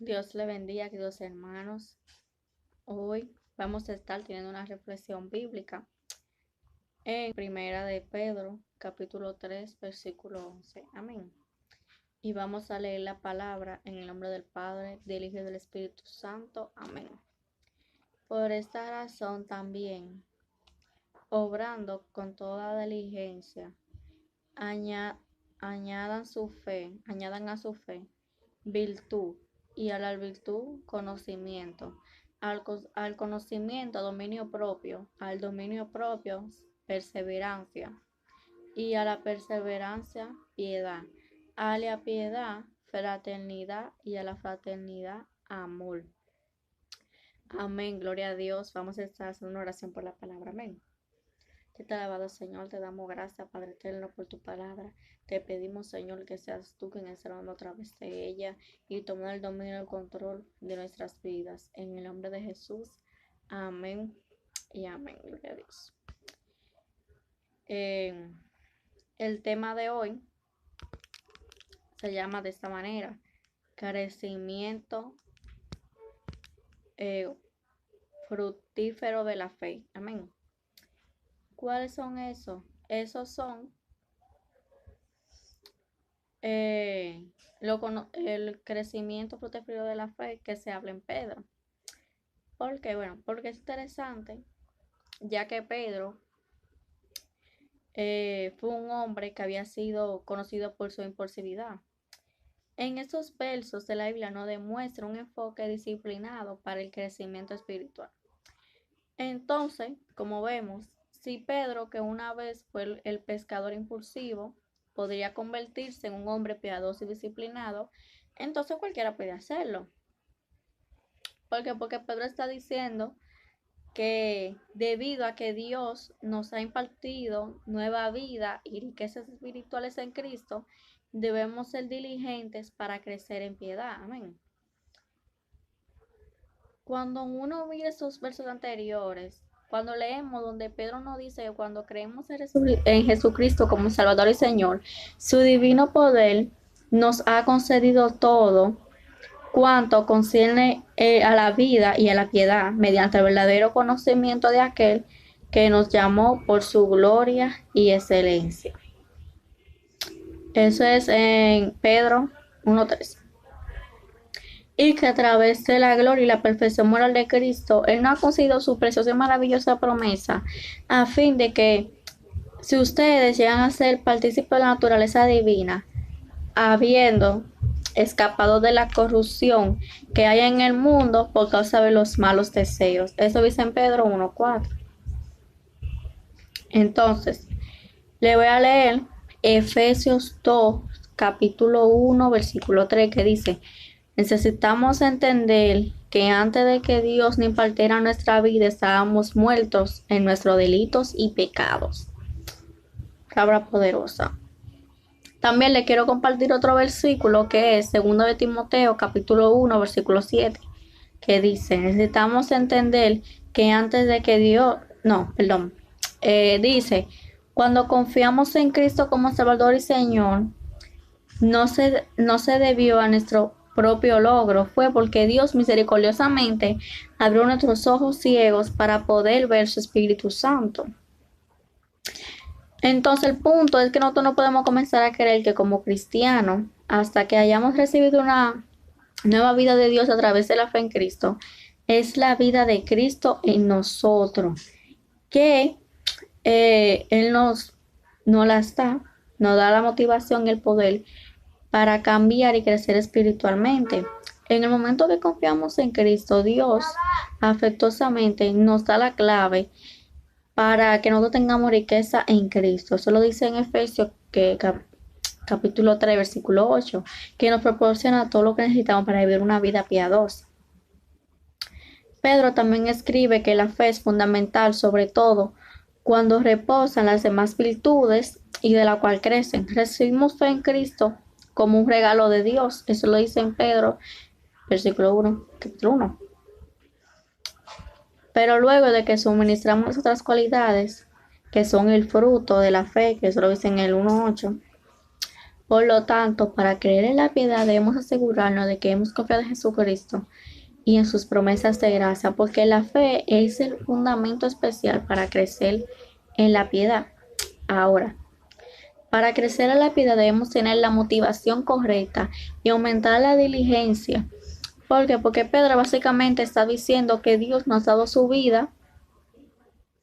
Dios le bendiga, queridos hermanos. Hoy vamos a estar teniendo una reflexión bíblica en Primera de Pedro, capítulo 3, versículo 11. Amén. Y vamos a leer la palabra en el nombre del Padre, del Hijo y del Espíritu Santo. Amén. Por esta razón también, obrando con toda diligencia, aña- añadan a su fe virtud, y a la virtud conocimiento, al conocimiento dominio propio, al dominio propio perseverancia, y a la perseverancia piedad, a la piedad fraternidad, y a la fraternidad amor. Amén, gloria a Dios. Vamos a estar haciendo una oración por la palabra. Amén. Te alabado, Señor, te damos gracias, Padre eterno, por tu palabra. Te pedimos, Señor, que seas tú quien esté hablando a través de ella y tomar el dominio y el control de nuestras vidas. En el nombre de Jesús. Amén y amén. Gloria a Dios. El tema de hoy se llama de esta manera: crecimiento fructífero de la fe. Amén. ¿Cuáles son esos? Esos son el crecimiento fructífero de la fe que se habla en Pedro. ¿Por qué? Bueno, porque es interesante, ya que Pedro fue un hombre que había sido conocido por su impulsividad. En estos versos de la Biblia nos demuestra un enfoque disciplinado para el crecimiento espiritual. Entonces, como vemos, si Pedro, que una vez fue el pescador impulsivo, podría convertirse en un hombre piadoso y disciplinado, entonces cualquiera puede hacerlo. ¿Por qué? Porque Pedro está diciendo que debido a que Dios nos ha impartido nueva vida y riquezas espirituales en Cristo, debemos ser diligentes para crecer en piedad. Amén. Cuando uno mira esos versos anteriores, cuando leemos donde Pedro nos dice que cuando creemos en Jesucristo como Salvador y Señor, su divino poder nos ha concedido todo cuanto concierne a la vida y a la piedad, mediante el verdadero conocimiento de aquel que nos llamó por su gloria y excelencia. Eso es en Pedro 1:3. Y que a través de la gloria y la perfección moral de Cristo, Él nos ha concedido su preciosa y maravillosa promesa, a fin de que si ustedes llegan a ser partícipes de la naturaleza divina, habiendo escapado de la corrupción que hay en el mundo por causa de los malos deseos. Eso dice en Pedro 1:4. Entonces, le voy a leer Efesios 2, capítulo 1, versículo 3, que dice: necesitamos entender que antes de que Dios nos impartiera nuestra vida, estábamos muertos en nuestros delitos y pecados. Palabra poderosa. También le quiero compartir otro versículo que es 2 de Timoteo, capítulo 1, versículo 7, que dice: necesitamos entender que antes de que dice, cuando confiamos en Cristo como Salvador y Señor, no se debió a nuestro propio logro, fue porque Dios misericordiosamente abrió nuestros ojos ciegos para poder ver su Espíritu Santo. Entonces el punto es que nosotros no podemos comenzar a creer que como cristianos, hasta que hayamos recibido una nueva vida de Dios a través de la fe en Cristo, es la vida de Cristo en nosotros, que Él nos nos da la motivación y el poder para cambiar y crecer espiritualmente. En el momento que confiamos en Cristo, Dios afectuosamente nos da la clave para que nosotros tengamos riqueza en Cristo. Eso lo dice en Efesios capítulo 3, versículo 8, que nos proporciona todo lo que necesitamos para vivir una vida piadosa. Pedro también escribe que la fe es fundamental, sobre todo cuando reposan las demás virtudes y de la cual crecen. Recibimos fe en Cristo como un regalo de Dios. Eso lo dice en Pedro, versículo 1, capítulo 1. Pero luego de que suministramos otras cualidades, que son el fruto de la fe, que eso lo dice en el 1:8, Por lo tanto, para creer en la piedad debemos asegurarnos de que hemos confiado en Jesucristo y en sus promesas de gracia, porque la fe es el fundamento especial para crecer en la piedad. Ahora, para crecer en la piedad debemos tener la motivación correcta y aumentar la diligencia. ¿Por qué? Porque Pedro básicamente está diciendo que Dios nos ha dado su vida,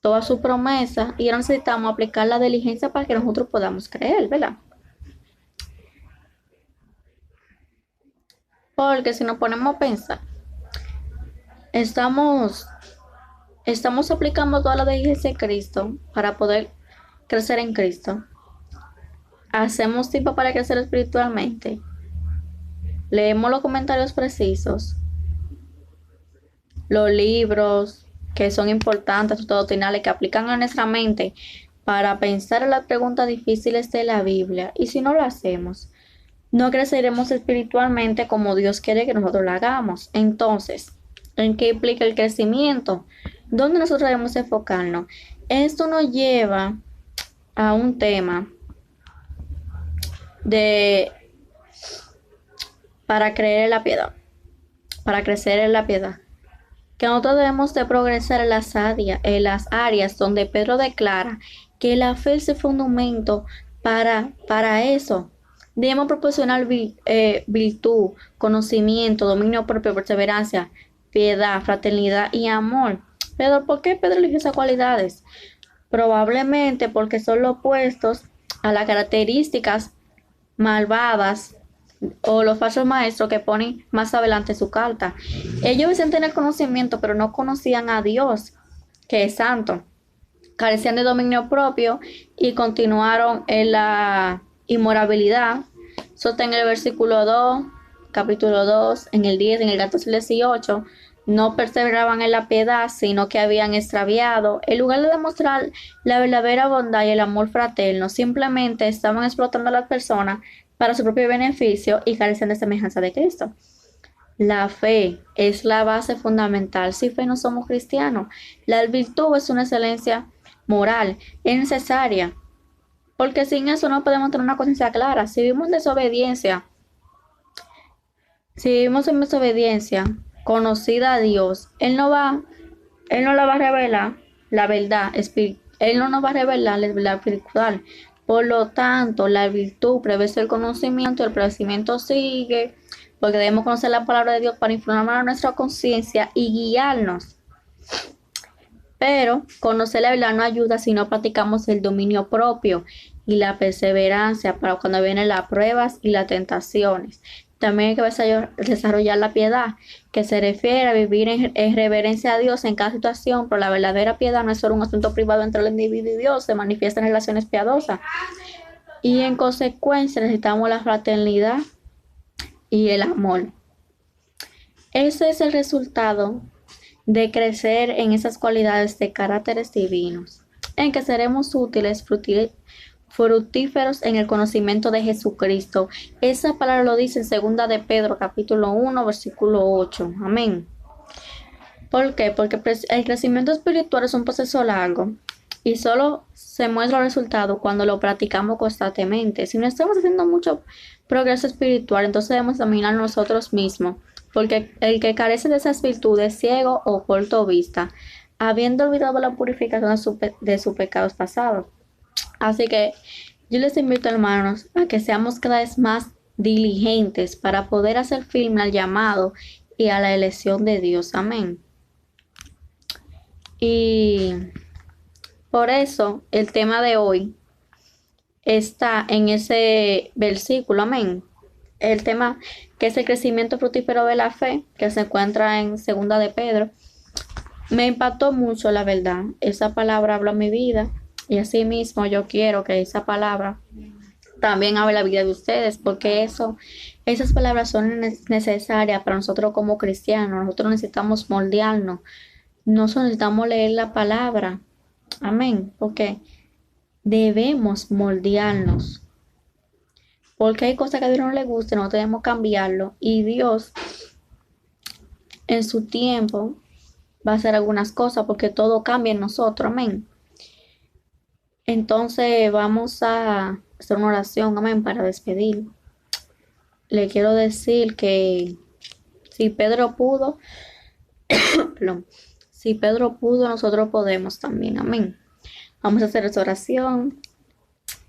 toda su promesa, y ahora necesitamos aplicar la diligencia para que nosotros podamos creer, ¿verdad? Porque si nos ponemos a pensar, estamos, estamos aplicando toda la diligencia de Cristo para poder crecer en Cristo. Hacemos tiempo para crecer espiritualmente. Leemos los comentarios precisos, los libros que son importantes, doctrinales que aplican a nuestra mente para pensar en las preguntas difíciles de la Biblia. Y si no lo hacemos, no creceremos espiritualmente como Dios quiere que nosotros lo hagamos. Entonces, ¿en qué implica el crecimiento? ¿Dónde nosotros debemos enfocarnos? Esto nos lleva a un tema de para creer en la piedad, para crecer en la piedad, que nosotros debemos de progresar en las áreas donde Pedro declara que la fe es el fundamento para eso. Debemos proporcionar virtud, conocimiento, dominio propio, perseverancia, piedad, fraternidad y amor. Pedro, ¿por qué Pedro eligió esas cualidades? Probablemente porque son los opuestos a las características malvadas o los falsos maestros que ponen más adelante su carta. Ellos dicen tener conocimiento, pero no conocían a Dios, que es santo. Carecían de dominio propio y continuaron en la inmoralidad. Eso está en el versículo 2, capítulo 2, en el 10, en el 14 y el 18. No perseveraban en la piedad, sino que habían extraviado. En lugar de demostrar la verdadera bondad y el amor fraterno, simplemente estaban explotando a las personas para su propio beneficio y carecían de semejanza de Cristo. La fe es la base fundamental. Sin fe no somos cristianos. La virtud es una excelencia moral, es necesaria, porque sin eso no podemos tener una conciencia clara. Si vivimos en desobediencia conocida a Dios, Él no la va a revelar la verdad espiritual. Él no nos va a revelar la verdad espiritual. Por lo tanto, la virtud prevé el conocimiento, el conocimiento sigue, porque debemos conocer la palabra de Dios para informar a nuestra conciencia y guiarnos. Pero conocer la verdad no ayuda si no practicamos el dominio propio y la perseverancia para cuando vienen las pruebas y las tentaciones. También hay que desarrollar la piedad, que se refiere a vivir en reverencia a Dios en cada situación, pero la verdadera piedad no es solo un asunto privado entre el individuo y Dios, se manifiesta en relaciones piadosas. Y en consecuencia necesitamos la fraternidad y el amor. Ese es el resultado de crecer en esas cualidades de caracteres divinos, en que seremos útiles, fructíferos en el conocimiento de Jesucristo. Esa palabra lo dice en 2 de Pedro, capítulo 1, versículo 8. Amén. ¿Por qué? Porque el crecimiento espiritual es un proceso largo y solo se muestra el resultado cuando lo practicamos constantemente. Si no estamos haciendo mucho progreso espiritual, entonces debemos examinar nosotros mismos, porque el que carece de esas virtudes es ciego o corto vista, habiendo olvidado la purificación de sus pecados pasados. Así que yo les invito, hermanos, a que seamos cada vez más diligentes para poder hacer firme al llamado y a la elección de Dios. Amén. Y por eso el tema de hoy está en ese versículo. Amén. El tema que es el crecimiento fructífero de la fe, que se encuentra en 2 de Pedro. Me impactó mucho, la verdad. Esa palabra habló en mi vida. Y así mismo yo quiero que esa palabra también hable la vida de ustedes, porque esas palabras son necesarias para nosotros como cristianos. Nosotros necesitamos moldearnos. Nosotros necesitamos leer la palabra. Amén. Porque debemos moldearnos. Porque hay cosas que a Dios no le gustan, no debemos cambiarlo. Y Dios, en su tiempo, va a hacer algunas cosas porque todo cambia en nosotros. Amén. Entonces vamos a hacer una oración, amén, para despedir. Le quiero decir que si Pedro pudo, perdón, si Pedro pudo, nosotros podemos también, amén. Vamos a hacer esta oración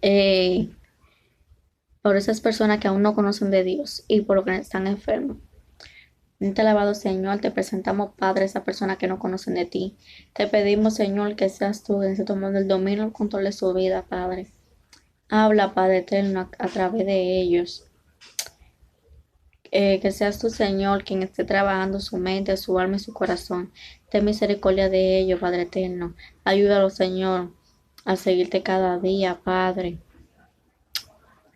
eh, por esas personas que aún no conocen de Dios y por los que están enfermos. Te alabado, Señor, te presentamos, Padre, esa persona que no conocen de ti. Te pedimos, Señor, que seas tú en ese tomando el dominio, el control de su vida, Padre. Habla, Padre eterno, a través de ellos. Que seas tú, Señor, quien esté trabajando su mente, su alma y su corazón. Ten misericordia de ellos, Padre eterno. Ayúdalo, Señor, a seguirte cada día, Padre.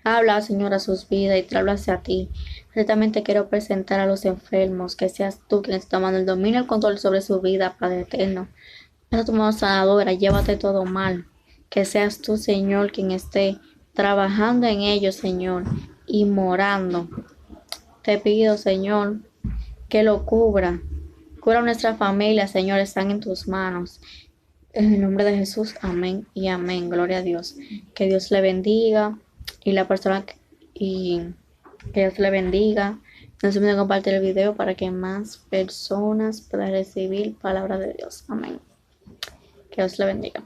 Habla, Señor, a sus vidas y tráelo hacia ti. Ciertamente quiero presentar a los enfermos, que seas tú quien esté tomando el dominio y el control sobre su vida, Padre eterno. Pasa tu mano sanadora, llévate todo mal. Que seas tú, Señor, quien esté trabajando en ellos, Señor, y morando. Te pido, Señor, que lo cubra. Cura nuestra familia, Señor, están en tus manos. En el nombre de Jesús, amén y amén. Gloria a Dios. Que Dios le bendiga y la persona y que Dios le bendiga. No se olviden compartir el video para que más personas puedan recibir palabra de Dios. Amén. Que Dios le bendiga.